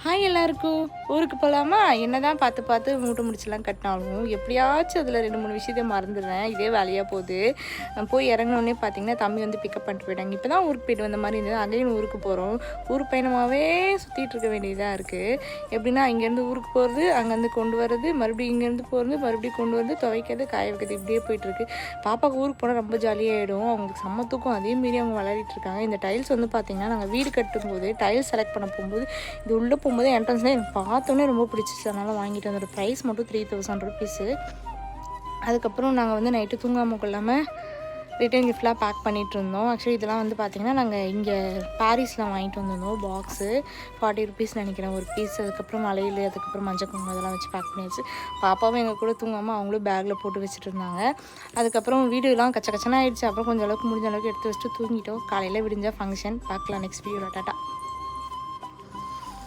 Hi எல்லாருக்கும். ஊருக்கு போகலாமா? என்னதான் பார்த்து மூட்டை முடிச்செல்லாம் கட்டினாலும் எப்படியாச்சும் அதில் 2-3 விஷயத்த மறந்துடுறேன். இதே வேலையாக போகுது. போய் இறங்கினோடனே பார்த்தீங்கன்னா தம்பி வந்து பிக்கப் பண்ணிட்டு போயிட்டாங்க. இப்போ தான் ஊருக்கு போயிட்டு வந்த மாதிரி இருந்தது. அகைன் ஊருக்கு போகிறோம். ஊர் பயணமாகவே சுற்றிட்டு இருக்க வேண்டியதாக இருக்குது. எப்படின்னா இங்கேருந்து ஊருக்கு போகிறது, அங்கேருந்து கொண்டு வர்றது, மறுபடியும் இங்கேருந்து போகிறது, மறுபடியும் கொண்டு வந்து துவைக்கிறது, காய வைக்கிறது, இப்படியே போயிட்டுருக்கு. பாப்பாவுக்கு ஊருக்கு போனால் ரொம்ப ஜாலியாகிடும். அவங்களுக்கு செம்ம தூக்கம். அதே மீறி அவங்க விளையாடிட்டு இருக்காங்க. இந்த டைல்ஸ் வந்து பார்த்திங்கன்னா நாங்கள் வீடு கட்டும்போது டைல்ஸ் செலக்ட் பண்ண போகும்போது இது உள்ளே போகும்போது என்ட்ரன்ஸில் எனக்கு பார்த்தோன்னே ரொம்ப பிடிச்சிச்சு. அதனால் வாங்கிட்டு வந்தோட ப்ரைஸ் மட்டும் 3000 ருபீஸு. அதுக்கப்புறம் நாங்கள் வந்து நைட்டு தூங்காமல் கொள்ளாமல் ரிட்டன் கிஃப்ட்லாம் பேக் பண்ணிகிட்டு இருந்தோம். ஆக்சுவலி இதெல்லாம் வந்து பார்த்திங்கன்னா நாங்கள் இங்கே பாரிஸில் வாங்கிட்டு வந்திருந்தோம். பாக்ஸு 40 ருபீஸ் நினைக்கிறேன் ஒரு பீஸ். அதுக்கப்புறம் மலையில், அதுக்கப்புறம் மஞ்சள் குங்குமம் அதெல்லாம் வச்சு பேக் பண்ணியாச்சு. பாப்பாவும் எங்கள் கூட தூங்காமல் அவங்களும் பேக்கில் போட்டு வச்சுட்டு இருந்தாங்க. அதுக்கப்புறம் வீடியோலாம் கச்ச கச்சனாக ஆகிடுச்சு. அப்புறம் கொஞ்சம் அளவுக்கு முடிஞ்ச அளவுக்கு எடுத்து வச்சுட்டு தூங்கிட்டோம். காலையில் விடிஞ்சால் ஃபங்க்ஷன். பார்க்கலாம் நெக்ஸ்ட் வீடியோவில். டாட்டா.